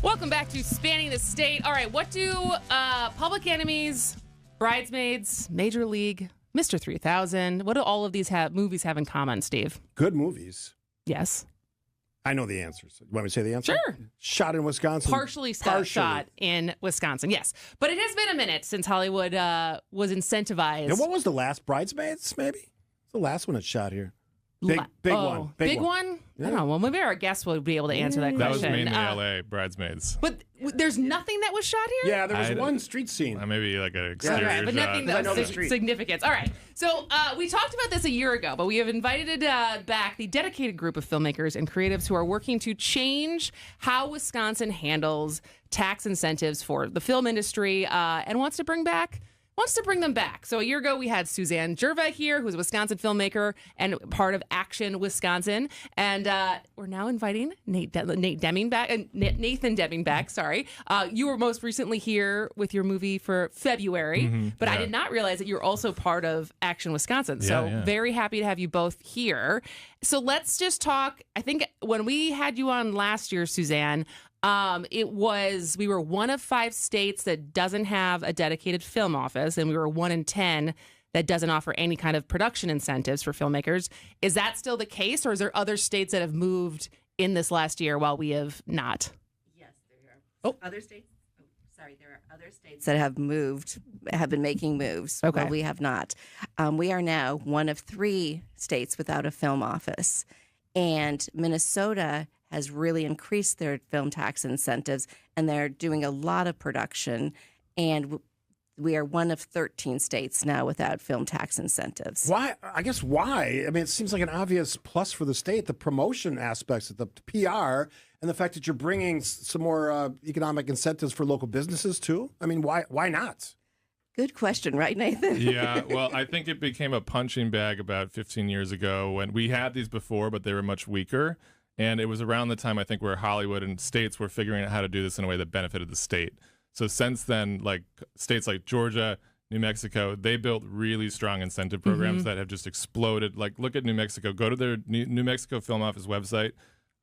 Welcome back to Spanning the State. All right, what do Public Enemies, Bridesmaids, Major League, Mr. 3000, what do all of these movies have in common, Steve? Good movies. Yes. I know the answers. You want me to say the answer? Sure. Shot in Wisconsin. Partially shot in Wisconsin, yes. But it has been a minute since Hollywood was incentivized. And what was the last? Bridesmaids, maybe? It's the last one that's shot here. Big one. Big one? Yeah. I don't know. Well, maybe our guest would be able to answer that That was question. mainly L.A. Bridesmaids. But there's nothing that was shot here? Yeah, there was one street scene. Maybe like an exterior Okay, but shot. nothing that was significance. All right. So we talked about this a year ago, but we have invited back the dedicated group of filmmakers and creatives who are working to change how Wisconsin handles tax incentives for the film industry and wants to bring them back. So a year ago, we had Suzanne Jurva here, who's a Wisconsin filmmaker and part of Action Wisconsin. And we're now inviting Nathan Deming back. Sorry. You were most recently here with your movie for February, but I did not realize that you're also part of Action Wisconsin. So very happy to have you both here. So let's just talk. I think when we had you on last year, Suzanne, we were one of 5 states that doesn't have a dedicated film office, and we were 1 in 10 that doesn't offer any kind of production incentives for filmmakers. Is that still the case, or is there other states that have moved in this last year while we have not? Yes, there are other states. There are other states that have been making moves. Okay. Well, we have not. We are now one of 3 states without a film office, and Minnesota has really increased their film tax incentives, and they're doing a lot of production. And we are one of 13 states now without film tax incentives. Why? I guess why? I mean, it seems like an obvious plus for the state, the promotion aspects, the PR, and the fact that you're bringing some more economic incentives for local businesses, too. I mean, why not? Good question, right, Nathan? Yeah, well, I think it became a punching bag about 15 years ago when we had these before, but they were much weaker. And it was around the time, I think, where Hollywood and states were figuring out how to do this in a way that benefited the state. So since then, like states like Georgia, New Mexico, they built really strong incentive programs that have just exploded. Like, look at New Mexico. Go to their New Mexico Film Office website.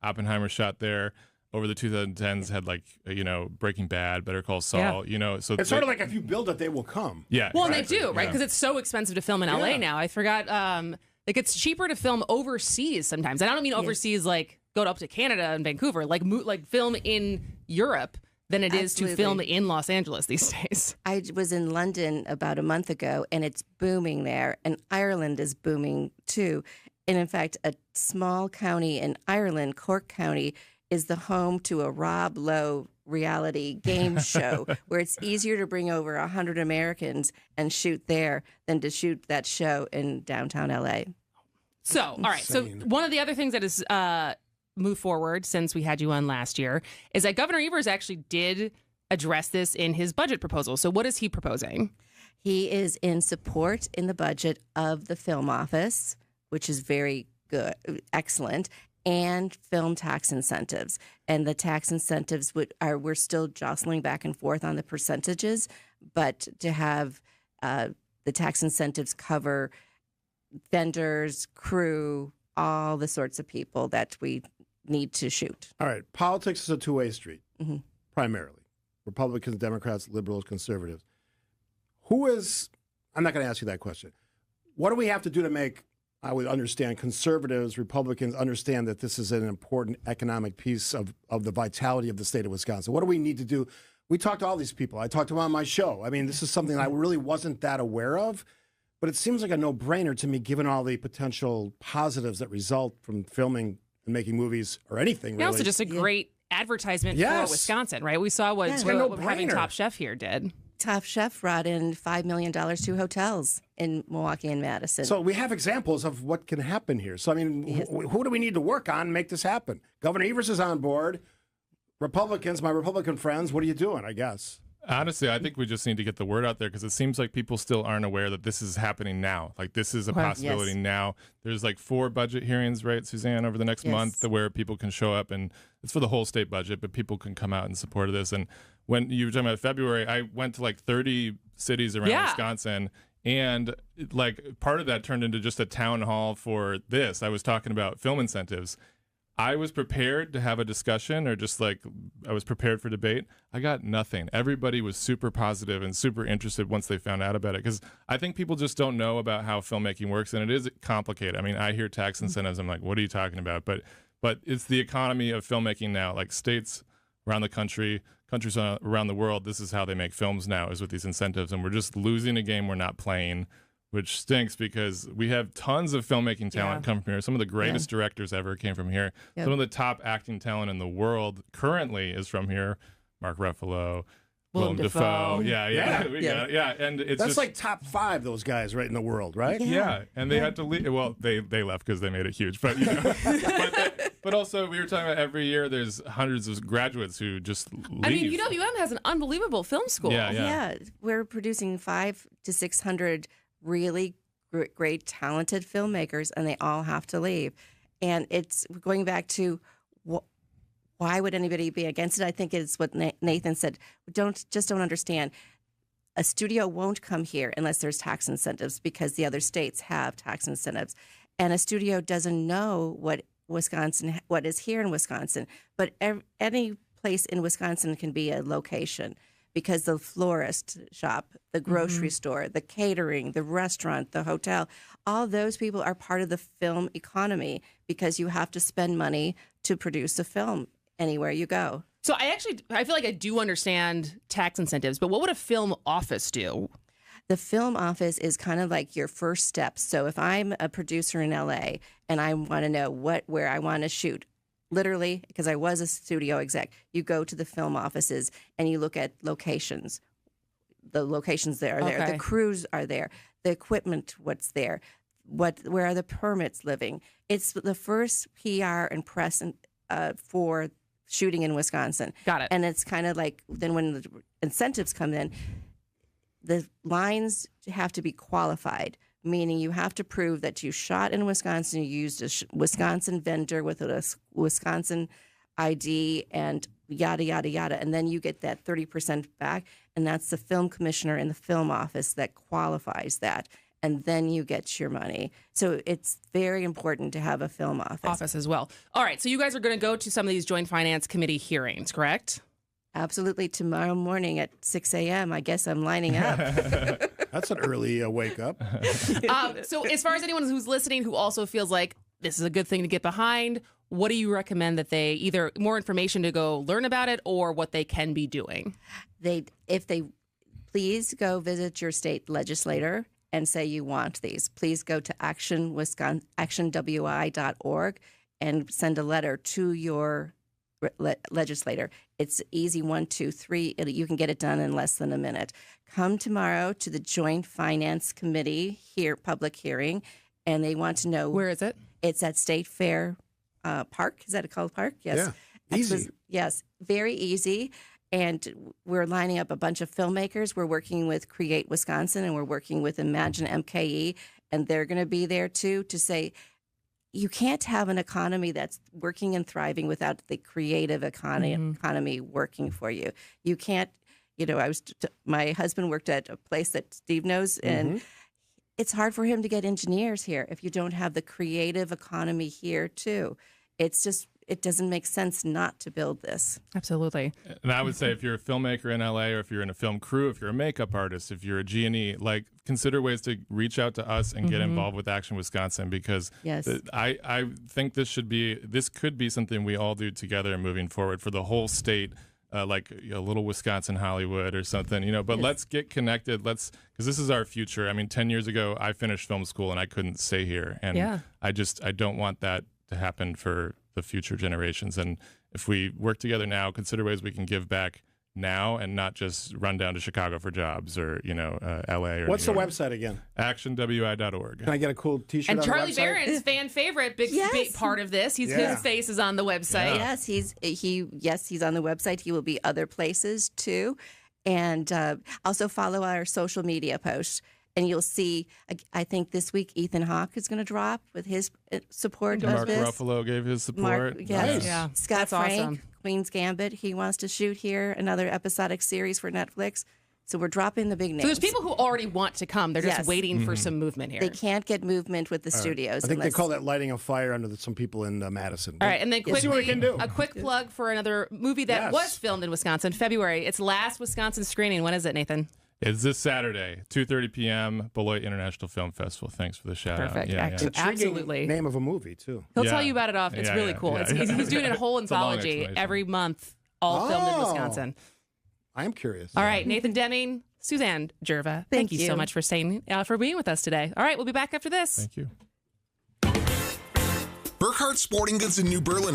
Oppenheimer shot there. Over the 2010s had Breaking Bad, Better Call Saul, so it's sort of like if you build it, they will come. Yeah. Well, exactly. and they do, right? Because it's so expensive to film in LA now. I forgot, it's cheaper to film overseas sometimes. And I don't mean overseas like go up to Canada and Vancouver, like film in Europe than it is to film in Los Angeles these days. I was in London about a month ago, and it's booming there, and Ireland is booming too. And in fact, a small county in Ireland, Cork County, is the home to a Rob Lowe reality game show where it's easier to bring over 100 Americans and shoot there than to shoot that show in downtown LA. So, all right. So one of the other things that is moved forward since we had you on last year is that Governor Evers actually did address this in his budget proposal. So what is he proposing? He is in support in the budget of the film office, which is very good, excellent, and film tax incentives. And the tax incentives we're still jostling back and forth on the percentages, but to have the tax incentives cover vendors, crew, all the sorts of people that we need to shoot. All right. Politics is a two-way street, primarily. Republicans, Democrats, liberals, conservatives. I'm not going to ask you that question. What do we have to do to make, I would understand, conservatives, Republicans understand that this is an important economic piece of the vitality of the state of Wisconsin? What do we need to do? We talked to all these people. I talked to them on my show. I mean, this is something I really wasn't that aware of, but it seems like a no-brainer to me, given all the potential positives that result from filming and making movies or anything, really. And also just a great advertisement for Wisconsin, right? We saw what having Top Chef here did. Top Chef brought in $5 million to hotels in Milwaukee and Madison. So we have examples of what can happen here. So, I mean, who do we need to work on and make this happen? Governor Evers is on board. Republicans, my Republican friends, what are you doing, I guess? Honestly, I think we just need to get the word out there because it seems like people still aren't aware that this is happening now. Like, this is a possibility now. There's like 4 budget hearings, right, Suzanne, over the next month where people can show up, and it's for the whole state budget, but people can come out in support of this. And when you were talking about February, I went to like 30 cities around Wisconsin, and like part of that turned into just a town hall for this. I was talking about film incentives. I was prepared to have a discussion, or just like I was prepared for debate. I got nothing. Everybody was super positive and super interested once they found out about it, because I think people just don't know about how filmmaking works, and it is complicated. I mean, I hear tax incentives. I'm like, what are you talking about? But it's the economy of filmmaking now. Like states around the country, countries around the world, this is how they make films now, is with these incentives, and we're just losing a game we're not playing, which stinks because we have tons of filmmaking talent come from here. Some of the greatest directors ever came from here. Some of the top acting talent in the world currently is from here. Mark Ruffalo, Willem Dafoe. Yeah. And it's That's just like top 5, those guys right in the world, right? Yeah, and they had to leave. Well, they left because they made it huge. But but also we were talking about every year there's hundreds of graduates who just leave. I mean, UWM has an unbelievable film school. Yeah. We're producing 500 to 600 really great, talented filmmakers, and they all have to leave. And it's going back to why would anybody be against it? I think it's what Nathan said. Don't understand. A studio won't come here unless there's tax incentives, because the other states have tax incentives, and a studio doesn't know what is here in Wisconsin. But any place in Wisconsin can be a location, because the florist shop, the grocery store, the catering, the restaurant, the hotel, all those people are part of the film economy, because you have to spend money to produce a film anywhere you go. So I feel like I do understand tax incentives, but what would a film office do? The film office is kind of like your first step. So if I'm a producer in LA and I want to know where I want to shoot, literally, because I was a studio exec, you go to the film offices and you look at locations. The locations there are there. The crews are there. The equipment, what's there. Where are the permits living? It's the first PR and press for shooting in Wisconsin. Got it. And it's kind of like, then when the incentives come in, the lines have to be qualified, meaning you have to prove that you shot in Wisconsin, you used a Wisconsin vendor with a Wisconsin ID, and yada, yada, yada. And then you get that 30% back, and that's the film commissioner in the film office that qualifies that. And then you get your money. So it's very important to have a film office as well. All right, so you guys are going to go to some of these Joint Finance Committee hearings, correct? Absolutely. Tomorrow morning at 6 a.m., I guess I'm lining up. That's an early wake up. So as far as anyone who's listening who also feels like this is a good thing to get behind, what do you recommend that they either more information to go learn about it, or what they can be doing? If they please go visit your state legislator and say you want these. Please go to actionwi.org and send a letter to your legislator. It's easy, 1, 2, 3. You can get it done in less than a minute. Come tomorrow to the Joint Finance Committee public hearing, and they want to know where is it. It's at State Fair Park. Is that called Park? Yes. Yeah. Easy. Yes, very easy. And we're lining up a bunch of filmmakers. We're working with Create Wisconsin, and we're working with Imagine MKE, and they're going to be there too to say, you can't have an economy that's working and thriving without the creative economy working for you. You can't, my husband worked at a place that Steve knows, and it's hard for him to get engineers here if you don't have the creative economy here too. It doesn't make sense not to build this. Absolutely. And I would say if you're a filmmaker in LA, or if you're in a film crew, if you're a makeup artist, if you're a G&E, consider ways to reach out to us and get involved with Action Wisconsin, because I think this could be something we all do together moving forward for the whole state, like a little Wisconsin Hollywood or something, but let's get connected. Because this is our future. I mean, 10 years ago, I finished film school and I couldn't stay here. And I don't want that to happen for the future generations. And if we work together now, consider ways we can give back now and not just run down to Chicago for jobs, or LA. Or what's the website again? actionwi.org. Can I get a cool T-shirt? And on Charlie the website? Barron's fan favorite, big part of this. His face is on the website. Yes, he's on the website. He will be other places too, and also follow our social media posts. And you'll see, I think this week, Ethan Hawke is going to drop with his support Mark of this. Ruffalo gave his support. Yes. Yeah. Scott That's Frank, awesome. Queen's Gambit, he wants to shoot here, another episodic series for Netflix. So we're dropping the big names. So there's people who already want to come. They're just Yes. waiting for some movement here. They can't get movement with the studios. I think they unless- call that lighting a fire under some people in Madison. All right, and then We'll see what we quickly, can do. a quick plug for another movie that Yes. was filmed in Wisconsin, February. Its last Wisconsin screening. When is it, Nathan? It's this Saturday, 2:30 p.m., Beloit International Film Festival. Thanks for the shout Perfect. out. Yeah, Excellent. Intriguing Absolutely. name of a movie, too. He'll Yeah. tell you about it off. It's Yeah, really yeah, cool. yeah. He's doing a whole It's a long anthology explanation. every month, all filmed in Oh. Wisconsin. I am curious. All right, Nathan Deming, Suzanne Jurva, thank you so you. much for for being with us today. All right, we'll be back after this. Thank you. Burkhart Sporting Goods in New Berlin